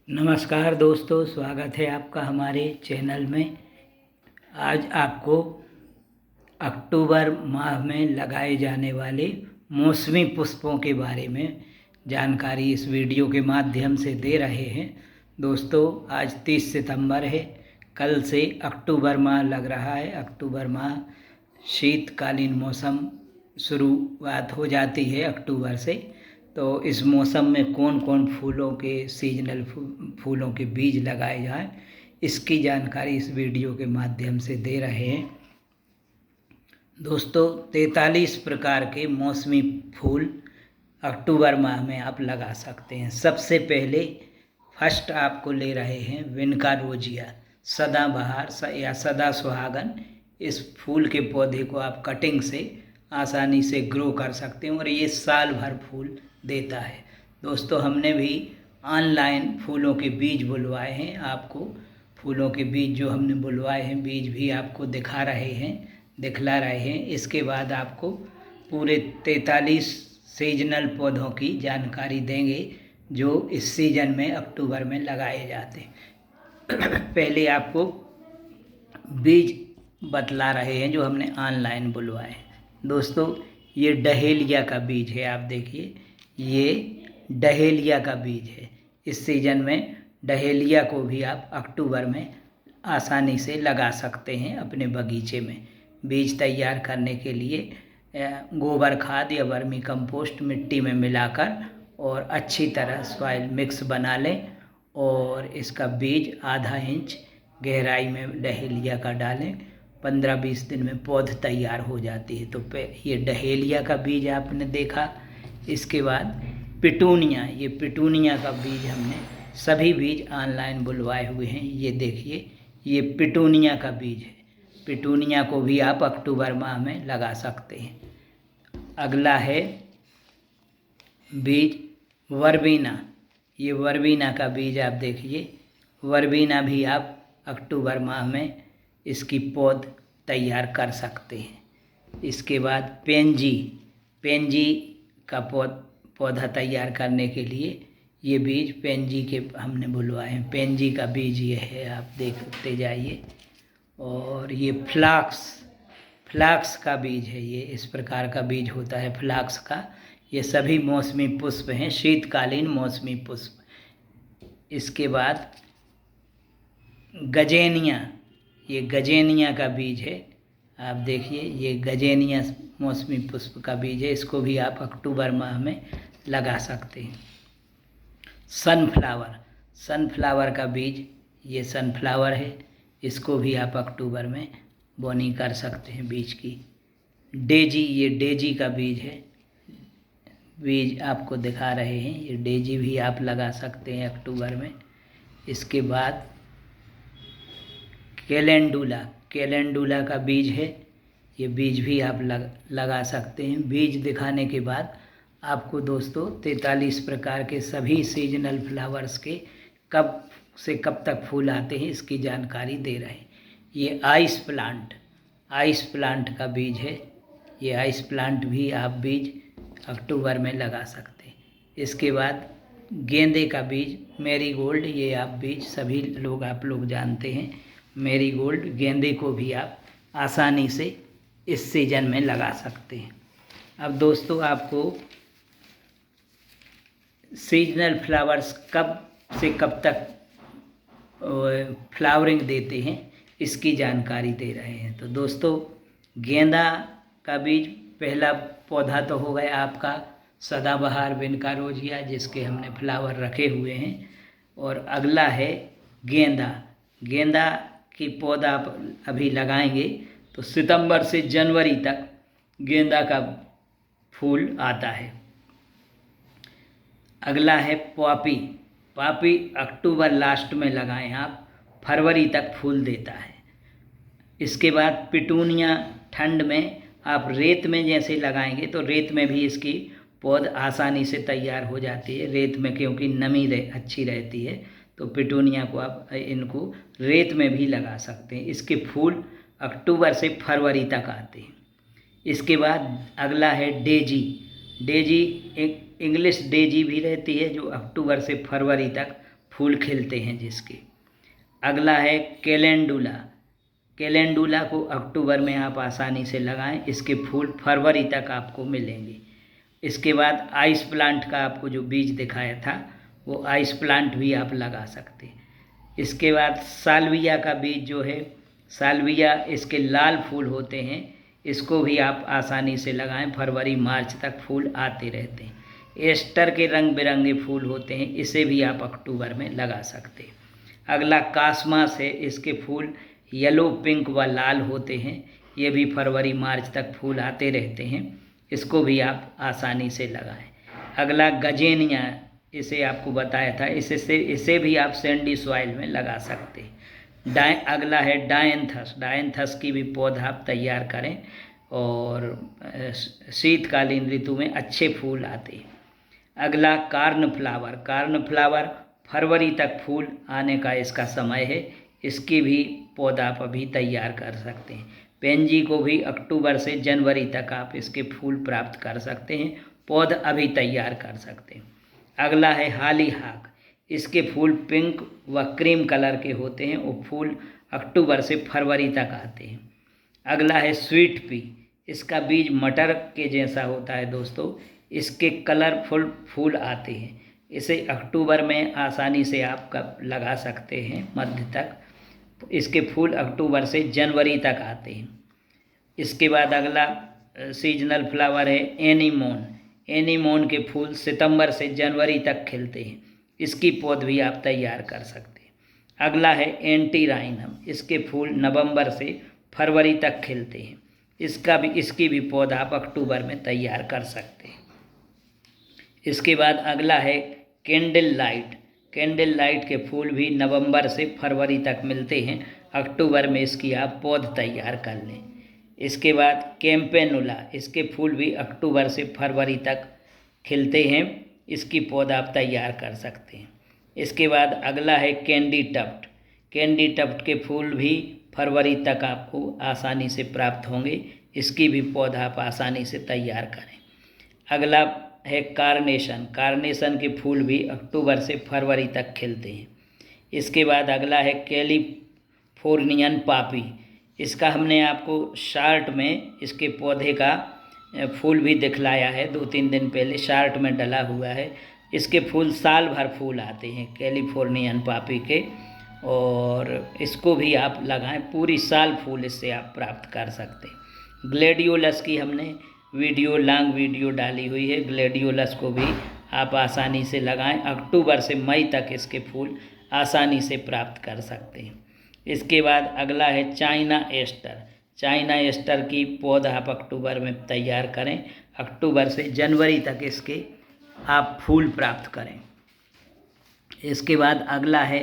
नमस्कार दोस्तों, स्वागत है आपका हमारे चैनल में। आज आपको अक्टूबर माह में लगाए जाने वाले मौसमी पुष्पों के बारे में जानकारी इस वीडियो के माध्यम से दे रहे हैं। दोस्तों, आज 30 सितंबर है। कल से अक्टूबर माह लग रहा है। अक्टूबर माह शीतकालीन मौसम शुरुआत हो जाती है अक्टूबर से। तो इस मौसम में कौन कौन फूलों के सीजनल फूलों के बीज लगाए जाएं, इसकी जानकारी इस वीडियो के माध्यम से दे रहे हैं। दोस्तों, 43 प्रकार के मौसमी फूल अक्टूबर माह में आप लगा सकते हैं। सबसे पहले फर्स्ट आपको ले रहे हैं विनका रोजिया, सदाबहार या सदा सुहागन। इस फूल के पौधे को आप कटिंग से आसानी से ग्रो कर सकते हैं और ये साल भर फूल देता है। दोस्तों, हमने भी ऑनलाइन फूलों के बीज बुलवाए हैं। आपको फूलों के बीज जो हमने बुलवाए हैं, बीज भी आपको दिखला रहे हैं। इसके बाद आपको पूरे 43 सीजनल पौधों की जानकारी देंगे जो इस सीजन में अक्टूबर में लगाए जाते हैं। पहले आपको बीज बतला रहे हैं जो हमने ऑनलाइन बुलवाए हैं। दोस्तों, ये डहेलिया का बीज है। आप देखिए, ये डहेलिया का बीज है। इस सीजन में डहेलिया को भी आप अक्टूबर में आसानी से लगा सकते हैं अपने बगीचे में। बीज तैयार करने के लिए गोबर खाद या वर्मी कंपोस्ट मिट्टी में मिलाकर और अच्छी तरह सॉइल मिक्स बना लें और इसका बीज आधा इंच गहराई में डहेलिया का डालें। 15-20 दिन में पौध तैयार हो जाती है। तो ये डहेलिया का बीज आपने देखा। इसके बाद पिटूनिया, ये पिटूनिया का बीज हमने सभी बीज ऑनलाइन बुलवाए हुए हैं। ये देखिए, ये पिटूनिया का बीज है। पिटूनिया को भी आप अक्टूबर माह में लगा सकते हैं। अगला है बीज वर्बीना। ये वर्बीना का बीज आप देखिए, वर्बीना भी आप अक्टूबर माह में इसकी पौध तैयार कर सकते हैं। इसके बाद पेंजी, पेंजी का पौधा तैयार करने के लिए ये बीज पेंजी के हमने बुलवाए हैं। पेंजी का बीज ये है, आप देखते जाइए। और ये फ्लाक्स का बीज है। ये इस प्रकार का बीज होता है फ्लाक्स का। ये सभी मौसमी पुष्प हैं, शीतकालीन मौसमी पुष्प। इसके बाद गजेनिया, ये गजेनिया का बीज है। आप देखिए, ये गजेनिया मौसमी पुष्प का बीज है। इसको भी आप अक्टूबर माह में लगा सकते हैं। सनफ्लावर, सनफ्लावर का बीज, ये सनफ्लावर है। इसको भी आप अक्टूबर में बोनी कर सकते हैं बीज की। डेजी, ये डेजी का बीज है। बीज आपको दिखा रहे हैं। ये डेजी भी आप लगा सकते हैं अक्टूबर में। इसके बाद कैलेंडुला, कैलेंडुला का बीज है। ये बीज भी आप लगा सकते हैं। बीज दिखाने के बाद आपको दोस्तों 43 प्रकार के सभी सीजनल फ्लावर्स के कब से कब तक फूल आते हैं इसकी जानकारी दे रहे हैं। ये आइस प्लांट, आइस प्लांट का बीज है। ये आइस प्लांट भी आप बीज अक्टूबर में लगा सकते हैं। इसके बाद गेंदे का बीज, मैरीगोल्ड, ये आप बीज सभी लोग आप लोग जानते हैं। मैरीगोल्ड, गेंदे को भी आप आसानी से इस सीजन में लगा सकते हैं। अब दोस्तों, आपको सीजनल फ्लावर्स कब से कब तक फ्लावरिंग देते हैं इसकी जानकारी दे रहे हैं। तो दोस्तों, गेंदा का बीज पहला पौधा तो हो गया आपका सदाबहार विनका रोजिया, जिसके हमने फ्लावर रखे हुए हैं। और अगला है गेंदा। गेंदा की पौधा आप अभी लगाएंगे तो सितंबर से जनवरी तक गेंदा का फूल आता है। अगला है पॉपी। पॉपी अक्टूबर लास्ट में लगाएं आप, फरवरी तक फूल देता है। इसके बाद पिटूनिया, ठंड में आप रेत में जैसे लगाएंगे तो रेत में भी इसकी पौध आसानी से तैयार हो जाती है। रेत में क्योंकि नमी अच्छी रहती है, तो पिटूनिया को आप इनको रेत में भी लगा सकते हैं। इसके फूल अक्टूबर से फरवरी तक आते हैं। इसके बाद अगला है डेजी। डेजी एक इंग्लिश डेजी भी रहती है जो अक्टूबर से फरवरी तक फूल खिलते हैं जिसके। अगला है कैलेंडुला। कैलेंडुला को अक्टूबर में आप आसानी से लगाएं, इसके फूल फरवरी तक आपको मिलेंगे। इसके बाद आइस प्लांट का आपको जो बीज दिखाया था वो आइस प्लांट भी आप लगा सकते हैं। इसके बाद सालविया का बीज जो है, सालविया इसके लाल फूल होते हैं, इसको भी आप आसानी से लगाएं, फरवरी मार्च तक फूल आते रहते हैं। एस्टर के रंग बिरंगे फूल होते हैं, इसे भी आप अक्टूबर में लगा सकते हैं। अगला कासमास है, इसके फूल येलो, पिंक व लाल होते हैं, ये भी फरवरी मार्च तक फूल आते रहते हैं, इसको भी आप आसानी से लगाएं। अगला गजेनिया, इसे आपको बताया था, इसे भी आप सैंडी सॉइल में लगा सकते हैं। अगला है डायंथस। डायंथस की भी पौधा आप तैयार करें और शीतकालीन ऋतु में अच्छे फूल आते हैं। अगला कार्न फ्लावर। कार्न फ्लावर फरवरी तक फूल आने का इसका समय है, इसकी भी पौधा आप अभी तैयार कर सकते हैं। पेंजी को भी अक्टूबर से जनवरी तक आप इसके फूल प्राप्त कर सकते हैं, पौधा अभी तैयार कर सकते हैं। अगला है हालीहाक। इसके फूल पिंक व क्रीम कलर के होते हैं और फूल अक्टूबर से फरवरी तक आते हैं। अगला है स्वीट पी। इसका बीज मटर के जैसा होता है दोस्तों, इसके कलरफुल फूल आते हैं, इसे अक्टूबर में आसानी से आप लगा सकते हैं मध्य तक। इसके फूल अक्टूबर से जनवरी तक आते हैं। इसके बाद अगला सीजनल फ्लावर है एनीमोन। एनीमोन के फूल सितंबर से जनवरी तक खिलते हैं, इसकी पौध भी आप तैयार कर सकते हैं। अगला है एंटीराइनम। इसके फूल नवंबर से फरवरी तक खिलते हैं, इसकी भी पौधा आप अक्टूबर में तैयार कर सकते हैं। इसके बाद अगला है कैंडल लाइट। कैंडल लाइट के फूल भी नवंबर से फरवरी तक मिलते हैं, अक्टूबर में इसकी आप पौध तैयार कर लें। इसके बाद कैम्पेनुला। इसके फूल भी अक्टूबर से फरवरी तक खिलते हैं, इसकी पौधा आप तैयार कर सकते हैं। इसके बाद अगला है कैंडी टफ्ट। कैंडी टफ्ट के फूल भी फरवरी तक आपको आसानी से प्राप्त होंगे, इसकी भी पौधा आप आसानी से तैयार करें। अगला है कार्नेशन। कार्नेशन के फूल भी अक्टूबर से फरवरी तक खिलते हैं। इसके बाद अगला है कैलिफोर्नियन पापी। इसका हमने आपको शार्ट में इसके पौधे का फूल भी दिखलाया है, 2-3 दिन पहले शार्ट में डला हुआ है। इसके फूल साल भर फूल आते हैं कैलिफोर्नियन पापी के, और इसको भी आप लगाएं, पूरी साल फूल इससे आप प्राप्त कर सकते हैं। ग्लेडियोलस की हमने लॉन्ग वीडियो डाली हुई है, ग्लेडियोलस को भी आप आसानी से लगाएं, अक्टूबर से मई तक इसके फूल आसानी से प्राप्त कर सकते हैं। इसके बाद अगला है चाइना एस्टर। चाइना एस्टर की पौधा आप अक्टूबर में तैयार करें, अक्टूबर से जनवरी तक इसके आप फूल प्राप्त करें। इसके बाद अगला है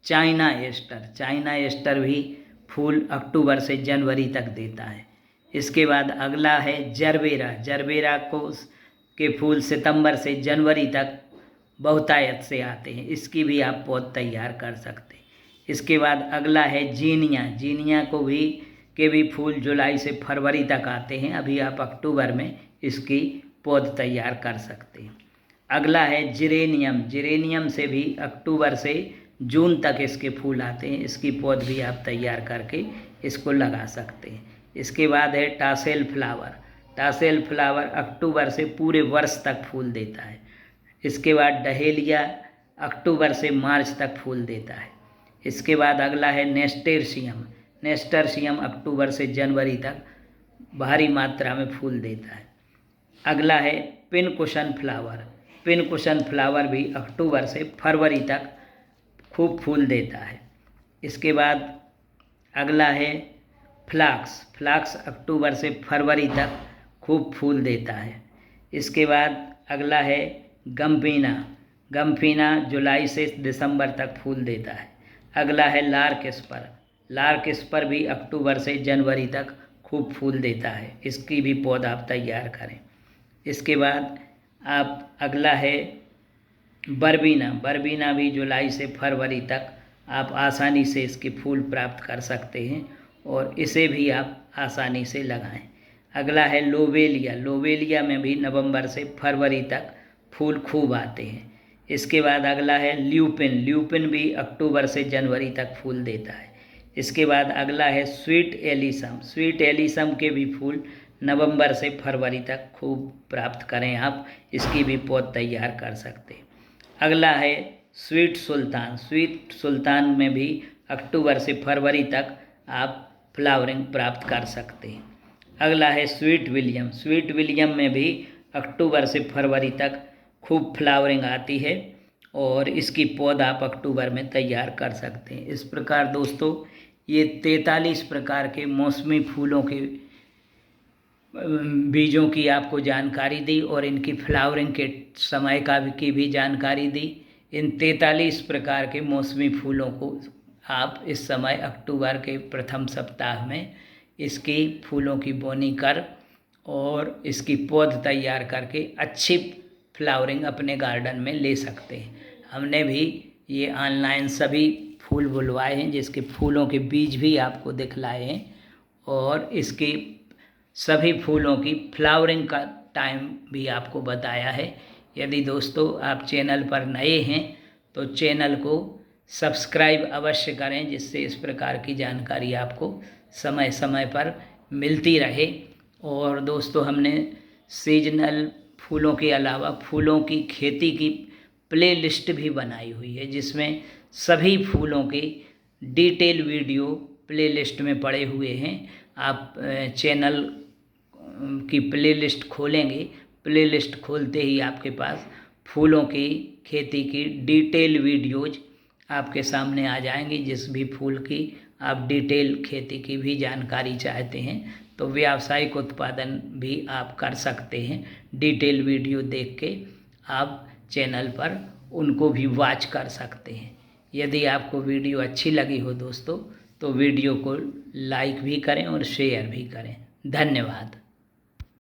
चाइना एस्टर। चाइना एस्टर भी फूल अक्टूबर से जनवरी तक देता है। इसके बाद अगला है जरबेरा। जरबेरा के फूल सितंबर से जनवरी तक बहुतायत से आते हैं, इसकी भी आप पौध तैयार कर सकते हैं। इसके बाद अगला है जीनिया। जीनिया के भी फूल जुलाई से फरवरी तक आते हैं, अभी आप अक्टूबर में इसकी पौध तैयार कर सकते हैं। अगला है जिरेनियम। जिरेनियम से भी अक्टूबर से जून तक इसके फूल आते हैं, इसकी पौध भी आप तैयार करके इसको लगा सकते हैं। इसके बाद है टासेल फ्लावर। टासेल फ्लावर अक्टूबर से पूरे वर्ष तक फूल देता है। इसके बाद डहेलिया अक्टूबर से मार्च तक फूल देता है। इसके बाद अगला है नेस्टेरसियम। नेस्टेरसियम अक्टूबर से जनवरी तक भारी मात्रा में फूल देता है। अगला है पिनकुशन फ्लावर। पिनकुशन फ्लावर भी अक्टूबर से फरवरी तक खूब फूल देता है। इसके बाद अगला है फ्लाक्स। फ्लाक्स अक्टूबर से फरवरी तक खूब फूल देता है। इसके बाद अगला है गम्फीना। गम्फीना जुलाई से दिसंबर तक फूल देता है। अगला है लार्केस्पर। लार्केस्पर भी अक्टूबर से जनवरी तक खूब फूल देता है, इसकी भी पौधा आप तैयार करें। इसके बाद आप अगला है बरबीना। बरबीना भी जुलाई से फरवरी तक आप आसानी से इसके फूल प्राप्त कर सकते हैं और इसे भी आप आसानी से लगाएं। अगला है लोबेलिया। लोबेलिया में भी नवंबर से फरवरी तक फूल खूब आते हैं, इसके बाद अगला है ल्यूपिन। ल्यूपिन भी अक्टूबर से जनवरी तक फूल देता है। इसके बाद अगला है स्वीट एलिसम। स्वीट एलिसम के भी फूल नवंबर से फरवरी तक खूब प्राप्त करें आप, इसकी भी पौध तैयार कर सकते हैं। अगला है स्वीट सुल्तान। स्वीट सुल्तान में भी अक्टूबर से फरवरी तक आप फ्लावरिंग प्राप्त कर सकते हैं। अगला है स्वीट विलियम। स्वीट विलियम में भी अक्टूबर से फरवरी तक खूब फ्लावरिंग आती है और इसकी पौध आप अक्टूबर में तैयार कर सकते हैं। इस प्रकार दोस्तों ये 43 प्रकार के मौसमी फूलों के बीजों की आपको जानकारी दी और इनकी फ्लावरिंग के समय की भी जानकारी दी। इन 43 प्रकार के मौसमी फूलों को आप इस समय अक्टूबर के प्रथम सप्ताह में इसकी फूलों की बोनी कर और इसकी पौध तैयार करके अच्छी फ्लावरिंग अपने गार्डन में ले सकते हैं। हमने भी ये ऑनलाइन सभी फूल बुलवाए हैं, जिसके फूलों के बीज भी आपको दिखलाए हैं और इसके सभी फूलों की फ्लावरिंग का टाइम भी आपको बताया है। यदि दोस्तों आप चैनल पर नए हैं तो चैनल को सब्सक्राइब अवश्य करें, जिससे इस प्रकार की जानकारी आपको समय समय पर मिलती रहे। और दोस्तों हमने सीजनल फूलों के अलावा फूलों की खेती की प्लेलिस्ट भी बनाई हुई है, जिसमें सभी फूलों के डिटेल वीडियो प्लेलिस्ट में पड़े हुए हैं। आप चैनल की प्लेलिस्ट खोलेंगे, प्लेलिस्ट खोलते ही आपके पास फूलों की खेती की डिटेल वीडियोज आपके सामने आ जाएंगी। जिस भी फूल की आप डिटेल खेती की भी जानकारी चाहते हैं तो व्यावसायिक उत्पादन भी आप कर सकते हैं। डिटेल वीडियो देख के आप चैनल पर उनको भी वॉच कर सकते हैं। यदि आपको वीडियो अच्छी लगी हो दोस्तों तो वीडियो को लाइक भी करें और शेयर भी करें। धन्यवाद।